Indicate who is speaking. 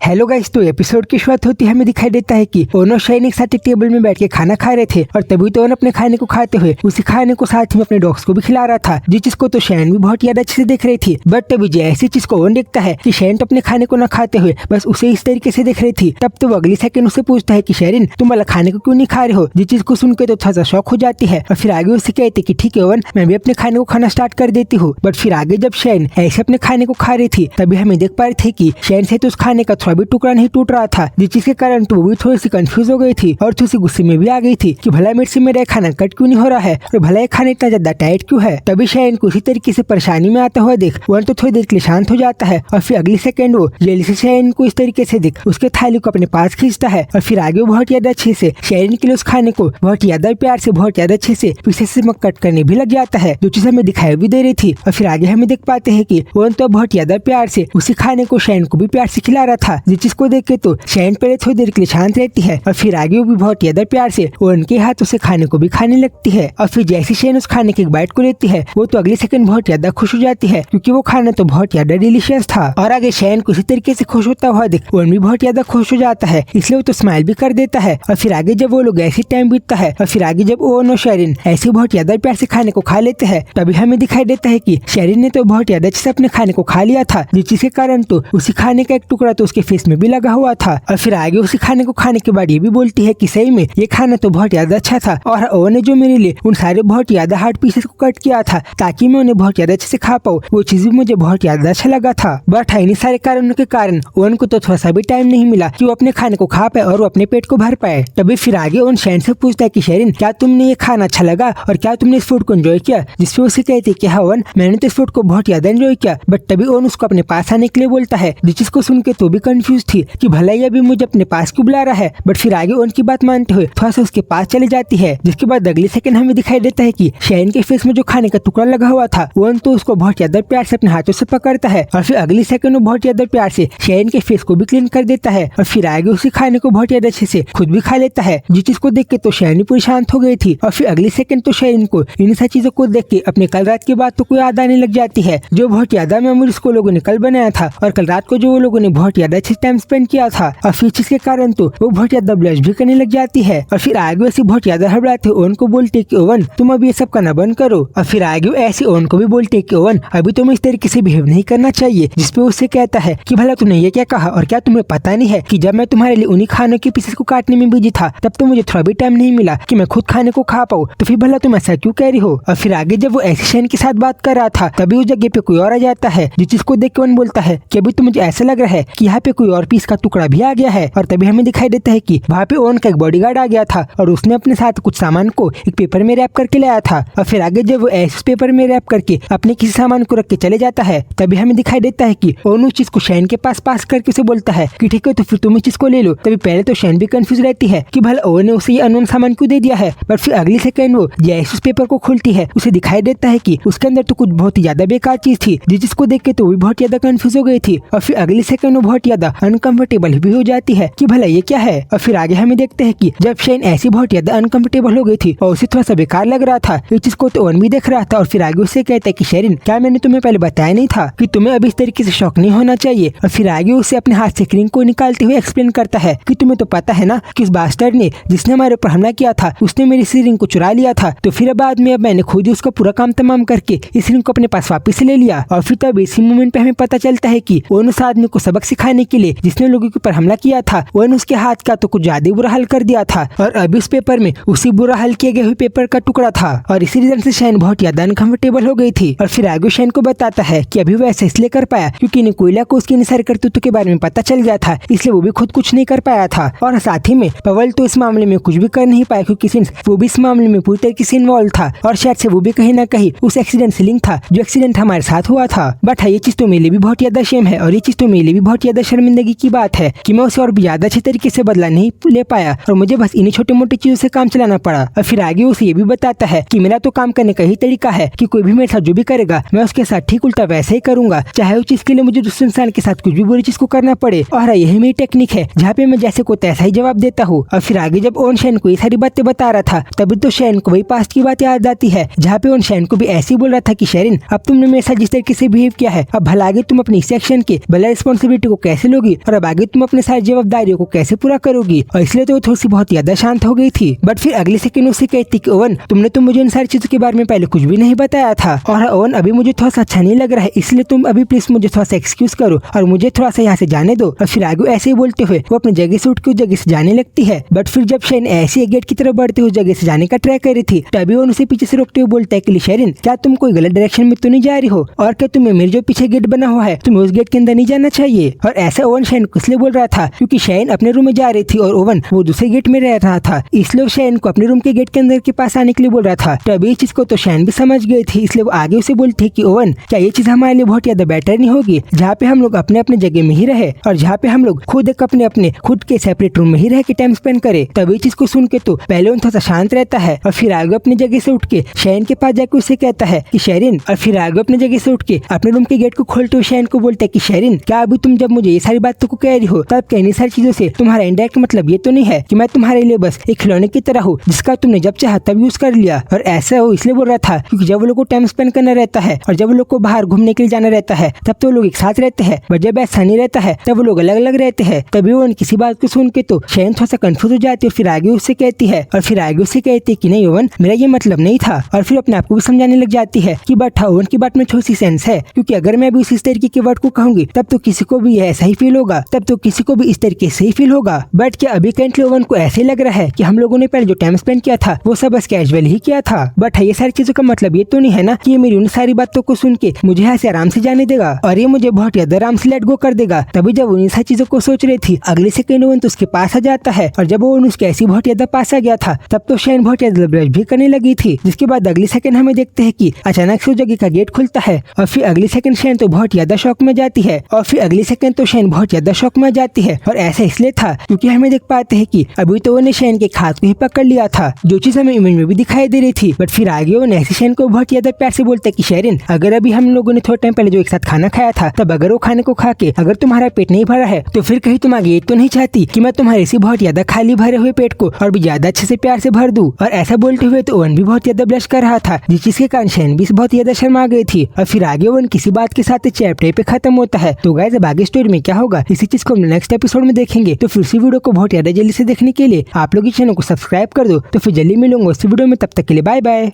Speaker 1: Hello guys, तो episode की शुरुआत होती है हमें दिखाई देता है कि ओन और शाइन एक साथ एक टेबल में बैठ के खाना खा रहे थे और तभी तो ओन अपने खाने को खाते हुए उसी खाने को साथ में अपने डॉग्स को भी खिला रहा था, जिस चीज को तो शाइन भी बहुत ज्यादा अच्छे से देख रही थी। बट तभी जैसी चीज को ओन देखता है कि शाइन तो अपने खाने को न खाते हुए बस उसे इस तरीके से देख रही थी, तब तो वो अगली सेकंड उसे पूछता है कि शेरिन तुम वाला खाने को क्यों नहीं खा रहे हो, जिस चीज को सुनकर तो थोड़ा सा शौक हो जाती है और फिर आगे उसे कहते कि ठीक है ओवन, मैं भी अपने खाने को खाना स्टार्ट कर देती हूँ। बट फिर आगे जब शाइन ऐसे अपने खाने को खा रही थी तभी हमें देख पा रहे थे कि शाइन से तो उस खाने का थोड़ा भी टुकड़ा नहीं टूट रहा था, जिस चीज के कारण तो वो भी थोड़ी सी कंफ्यूज हो गई थी और थोड़ी सी गुस्से में भी आ गई थी कि भला मेरे से मेरा खाना कट क्यों नहीं हो रहा है और भला ये खाना इतना ज्यादा टाइट क्यों है। तभी शाइन को उसी तरीके से परेशानी में आता हुआ देख वन तो थोड़ी देर के लिए शांत हो जाता है और फिर अगली सेकंड वो जल्दी से शाइन को इस तरीके से देख उसके थाली को अपने पास खींचता है और फिर आगे वो बहुत ज्यादा अच्छे से शाइन के लिए उस खाने को बहुत ज्यादा प्यार से बहुत ज्यादा अच्छे से पीछे से कट करने भी लग जाता है, जो चीज हमें दिखाई भी दे रही थी। और फिर आगे हमें देख पाते हैं कि वन तो बहुत ज्यादा प्यार से उसी खाने को शाइन को भी प्यार से खिला रहा था, जिस चीज को देख के तो शाइन पहले थोड़ी देर के लिए शांत रहती है और फिर आगे वो भी बहुत ज्यादा प्यार से उनके हाथों से खाने को भी खाने लगती है। और फिर जैसे शाइन उस खाने की एक बाइट को लेती है वो तो अगली सेकंड बहुत ज्यादा खुश हो जाती है, क्योंकि वो खाना तो बहुत ज्यादा डिलीशियस था। और आगे शाइन को इसी तरीके से खुश होता हुआ देख वन भी बहुत ज्यादा खुश हो जाता है, इसलिए वो तो स्माइल भी कर देता है। और फिर आगे जब वो लोग ऐसी टाइम बीतता है और फिर आगे जब ओवन और शेरिन ऐसे बहुत ज्यादा प्यार से खाने को खा लेते हैं तभी हमें दिखाई देता है कि शेरिन ने तो बहुत ज्यादा अच्छे से अपने खाने को खा लिया था, जिस के कारण तो उसी खाने का एक टुकड़ा तो उसके फेस में भी लगा हुआ था। और फिर आगे उसी खाने को खाने के बाद ये भी बोलती है कि सही में ये खाना तो बहुत ज्यादा अच्छा था और ओवन ने जो मेरे लिए उन सारे बहुत ज्यादा हार्ड पीसेस को कट किया था ताकि मैं उन्हें बहुत ज्यादा अच्छे से खा पाऊँ, वो चीज भी मुझे बहुत ज्यादा अच्छा लगा था। बट इन सारे कारणों के कारण ओवन को तो थोड़ा सा भी टाइम नहीं मिला कि वो अपने खाने को खा पाए और वो अपने पेट को भर पाए। तभी फिर आगे ओवन शाइन से पूछता है कि शेरिन क्या तुमने ये खाना अच्छा लगा और क्या तुमने इस फूड को एंजॉय किया, जिसपे उसे कहती है कि हाँ ओवन, मैंने तो इस फूड को बहुत ज्यादा एंजॉय किया। बट तभी ओवन उसको अपने पास आने के लिए बोलता है, जिस चीज को सुन के तो भी कंफ्यूज थी कि भला ये अभी मुझे अपने पास क्यों बुला रहा है। बट फिर आगे उनकी बात मानते हुए थोड़ा सा उसके पास चली जाती है, जिसके बाद अगले सेकंड हमें दिखाई देता है कि शाइन के फेस में जो खाने का टुकड़ा लगा हुआ था वो तो उसको बहुत ज्यादा प्यार से अपने हाथों से पकड़ता है और फिर अगली सेकंड वो बहुत ज्यादा प्यार से शाइन के फेस को भी क्लीन कर देता है और फिर आगे उसी खाने को बहुत ज्यादा अच्छे से खुद भी खा लेता है, जिस चीज को देख के तो शाइन पूरी शांत हो गई थी। और फिर अगली सेकंड तो शाइन को इन सब चीजों को देख के अपने कल रात की बात तो कोई याद आने लग जाती है, जो बहुत ज्यादा मेमोरीज को लोगों ने कल बनाया था और कल रात को जो वो लोगों ने बहुत ज्यादा अच्छे टाइम स्पेंड किया था। और फिर चीज के कारण तो वो बहुत ज्यादा ब्लश भी करने लग जाती है और फिर आगे ऐसी बहुत ज्यादा हड़बड़ाते ओवन को बोलते कि ओवन तुम अभी ये सब करना बंद करो। और फिर आगे ऐसे ओवन को भी बोलते कि ओवन अभी तुम्हें इस तरीके से बिहेव नहीं करना चाहिए, जिसपे उससे कहता है कि भला तुमने ये क्या कहा और क्या तुम्हें पता नहीं है कि जब मैं तुम्हारे लिए उन्हीं खानों के पीसेस को काटने में बिजी था तब तो मुझे थोड़ा भी टाइम नहीं मिला कि मैं खुद खाने को खा पाऊँ, तो फिर भला तुम ऐसा क्यों कह रही हो। और फिर आगे जब वो ऐसे शाइन के साथ बात कर रहा था तभी उस जगह पे कोई और आ जाता है, जिस चीज को देख के ओवन बोलता है कि अभी तो मुझे ऐसा लग रहा है कि यहाँ पे कोई और पीस का टुकड़ा भी आ गया है। और तभी हमें दिखाई देता है कि वहाँ पे ओवन का एक बॉडीगार्ड आ गया था और उसने अपने साथ कुछ सामान को एक पेपर में रैप करके लाया था। और फिर आगे जब वो ऐसे पेपर में रैप करके अपने किसी सामान को रख के चले जाता है तभी हमें दिखाई देता है कि ओवन उस चीज को शाइन के पास करके उसे बोलता है कि ठीक है तो फिर तुम इस चीज को ले लो। तभी पहले तो शाइन भी कंफ्यूज रहती है कि भला ओवन ने उसे ये अननोन सामान क्यों दे दिया है, बट फिर अगली सेकंड वो जैसे उस पेपर को खोलती है उसे दिखाई देता है कि उसके अंदर तो कुछ बहुत ही ज्यादा बेकार चीज थी, जिस चीज को देख के तो वो भी बहुत ज्यादा कंफ्यूज हो गई थी। और फिर अगली सेकंड वो बहुत ज्यादा अनकंफर्टेबल भी हो जाती है कि भला ये क्या है। और फिर आगे हमें देखते हैं कि जब शाइन ऐसी बहुत ज्यादा अनकंफर्टेबल हो गई थी और उसे थोड़ा सा बेकार लग रहा था, इस चीज को तो ओवन भी देख रहा था। और फिर आगे उससे कहता है कि शेरिन क्या मैंने तुम्हें पहले बताया नहीं था कि तुम्हें अभी इस तरीके से शौक नहीं होना चाहिए। और फिर आगे उसे अपने हाथ से क्रीम को निकालते हुए एक्सप्लेन करता है कि तुम्हें तो पता है ना कि उस बास्टर्ड ने जिसने हमारे ऊपर हमला किया था उसने मेरी इस रिंग को चुरा लिया था, तो फिर बाद में अब मैंने खुद ही उसका पूरा काम तमाम करके इस रिंग को अपने पास वापस ले लिया। और फिर तब इसी मोमेंट पे हमें पता चलता है कि ओवन उस आदमी को सबक सिखाने के लिए जिसने लोगों के ऊपर हमला किया था ओवन उसके हाथ का तो कुछ ज्यादा बुरा हाल कर दिया था और अभी उस पेपर में उसी बुरा हाल किए गए हुए पेपर का टुकड़ा था और इसी रीजन से शाइन बहुत ज्यादा अनकंफर्टेबल हो गई थी। और फिर आगे शाइन को बताता है कि अभी वो ऐसा इसलिए कर पाया क्योंकि निकोला को उसकी सारी करतूतों के बारे में पता चल गया था, इसलिए वो भी खुद कुछ नहीं कर पाया था। और साथ ही में पवल तो इस मामले में कुछ भी कर नहीं पाया क्योंकि वो भी इस मामले में पूरी तरीके से इन्वॉल्व था और शायद से वो भी कहीं ना कहीं उस एक्सीडेंट से लिंक था जो एक्सीडेंट हमारे साथ हुआ था। बट ये चीज तो मेरे लिए भी बहुत ज्यादा शेम है और ये चीज तो मेरे लिए भी बहुत ज्यादा शर्मिंदगी की बात है कि मैं उसे और भी ज्यादा अच्छे तरीके से बदला नहीं ले पाया और मुझे बस इन्हीं छोटी मोटी चीजों से काम चलाना पड़ा। और फिर आगे उसे ये भी बताता है कि मेरा तो काम करने का ही तरीका है कि कोई भी मेरे साथ जो भी करेगा मैं उसके साथ ठीक उल्टा वैसे ही करूंगा, चाहे उस चीज के लिए मुझे दूसरे इंसान के साथ कुछ भी बुरी चीज को करना पड़े। और यही मेरी टेक्निक है जहाँ पे मैं जैसे को तैसा ही जवाब देता हूँ। और फिर आगे जब ओवन शाइन को ये सारी बातें बता रहा था तभी तो शाइन को वही पास्ट की बात याद आती है जहाँ पे ओवन शाइन को भी ऐसे ही बोल रहा था कि शेरिन अब तुमने मेरे साथ जिस तरीके से बिहेव किया है अब भला आगे तुम अपनी सेक्शन के भला रिस्पॉन्सिबिलिटी को कैसे करोगी और अब आगे तुम अपने सारी जवाबदारियों को कैसे पूरा करोगी। और इसलिए तो वो थोड़ी सी बहुत ज्यादा शांत हो गई थी। बट फिर अगले सेकंड उससे कहती कि ओवन, तुमने तो मुझे इन सारी चीजों के बारे में पहले कुछ भी नहीं बताया था, और ओवन अभी मुझे थोड़ा सा अच्छा नहीं लग रहा है, इसलिए तुम अभी प्लीज मुझे थोड़ा सा एक्सक्यूज करो और मुझे थोड़ा सा यहाँ से जाने दो। और फिर आगे ऐसे ही बोलते हुए वो अपनी जगह से उठ के उस जगह से जाने लगती है। बट फिर जब शेरिन ऐसे गेट की तरफ बढ़ते उस जगह से जाने का ट्राई कर रही थी, तभी ओवन उसे पीछे से रोकते हुए बोलता है कि शेरिन, क्या तुम कोई गलत डायरेक्शन में तो नहीं जा रही हो, और क्या तुम्हें मेरे जो पीछे गेट बना हुआ है तुम्हें उस गेट के अंदर नहीं जाना चाहिए। और ऐसा ओवन शेरिन को इसलिए बोल रहा था क्योंकि शेरिन अपने रूम में जा रही थी और ओवन वो दूसरे गेट में रह रहा था, इसलिए शेरिन को अपने रूम के गेट के अंदर के पास आने के लिए बोल रहा था। तभी इस चीज को तो शेरिन भी समझ गई थी, इसलिए वो आगे उसे बोलती है कि ओवन, क्या ये चीज हमारे लिए बहुत ज्यादा बेटर नहीं होगी, जहाँ पे हम लोग अपने अपने जगह में ही रहे और जहाँ पे हम लोग खुद एक अपने अपने खुद के सेपरेट रूम में ही रह के टाइम स्पेंड करे। तभी चीज को सुन के तो पहले उन थोड़ा शांत रहता है और फिर आगे अपनी जगह से उठ के शेरिन के पास जाकर उसे कहता है कि शेरिन, और फिर आगे अपनी जगह से उठ के अपने रूम के गेट को खोलते हुए शेरिन को बोलता है कि शेरिन, क्या अभी तुम जब मुझे ये सारी बातों को कह रही हो तब कहनी सारी चीजों से तुम्हारा इनडायरेक्ट मतलब ये तो नहीं है कि मैं तुम्हारे लिए बस एक खिलौने की तरह हूँ जिसका तुमने जब चाहा तब यूज कर लिया। और ऐसा वो इसलिए बोल रहा था क्योंकि जब वो लोग को टाइम स्पेंड करना रहता है और जब वो लोग को बाहर घूमने के लिए जाना रहता है तब तो लोग एक साथ रहते हैं, बट जब ऐसा नहीं रहता है तब वो लोग अलग अलग रहते हैं। तभी वो किसी बात को सुन के तो शेरिन थोड़ा सा कंफ्यूज हो जाती है और फिर आगे उससे कहती है कि नहीं ओवन, मेरा ये मतलब नहीं था। और फिर अपने आप को भी समझाने लग जाती है कि बट ओवन की बात में थोड़ी सी सेंस है, क्योंकि अगर मैं भी इस तरीके के वर्ड को कहूंगी तब तो किसी को भी ऐसा ही फील होगा, तब तो किसी को भी इस तरीके से ही फील होगा। बट क्या अभी करंटली ओवन को ऐसे लग रहा है कि हम लोगों ने पहले जो टाइम स्पेंड किया था वो सब बस कैजुअल ही किया था। बट ये सारी चीजों का मतलब ये तो नहीं है ना कि ये मेरी उन सारी बातों को सुन के मुझे ऐसे आराम से जाने देगा और ये मुझे बहुत ज्यादा आराम से लेट गो कर देगा। तभी जब उन सारी चीजों को सोच रही थी अगले सेकंड ओवन तो उसके पास आ जाता है, और जब ओवन उसके ऐसी बहुत ज्यादा पास आ गया था तब तो शेरिन बहुत ज्यादा ब्लश भी करने लगी थी। जिसके बाद अगले सेकंड हमें देखते हैं कि अचानक से उस जगह का गेट खुलता है और फिर अगले सेकंड शेरिन तो बहुत ज्यादा शॉक में जाती है, और फिर अगले सेकंड तो शेरिन बहुत ज्यादा शॉक में जाती है। और ऐसा इसलिए था क्योंकि हमें देख पाते हैं कि अभी तो उन्हें शेरिन के हाथ को ही पकड़ लिया था, जो चीज हमें इमेज में भी दिखाई दे रही थी। बट फिर आगे वो ऐसे शेरिन को बहुत ज्यादा प्यार से बोलते हैं कि शेरिन, अगर अभी हम लोगों ने थोड़ा टाइम पहले जो एक साथ खाना खाया था तब अगर वो खाने को खा के अगर तुम्हारा पेट नहीं भरा है तो फिर कहीं तुम आगे ये तो नहीं चाहती कि मैं तुम्हारे से बहुत ज्यादा खाली भरे हुए पेट को और भी ज्यादा अच्छे से प्यार से भर दूं। और ऐसा बोलते हुए तो ओवन भी बहुत ज्यादा ब्लश कर रहा था, जिस चीज के कारण शेरिन भी बहुत ज्यादा शर्मा गई थी। और फिर आगे ओवन किसी बात के साथ चैप्टर पे खत्म होता है। तो गाइस अब आगे स्टोरी में क्या होगा इसी चीज को हम नेक्स्ट एपिसोड में देखेंगे। तो फिर इसी वीडियो को बहुत ज्यादा जल्दी से देखने के लिए आप लोग इस चैनल को सब्सक्राइब कर दो। तो फिर जल्दी मिलूंगा उस वीडियो में, तब तक के लिए बाय बाय।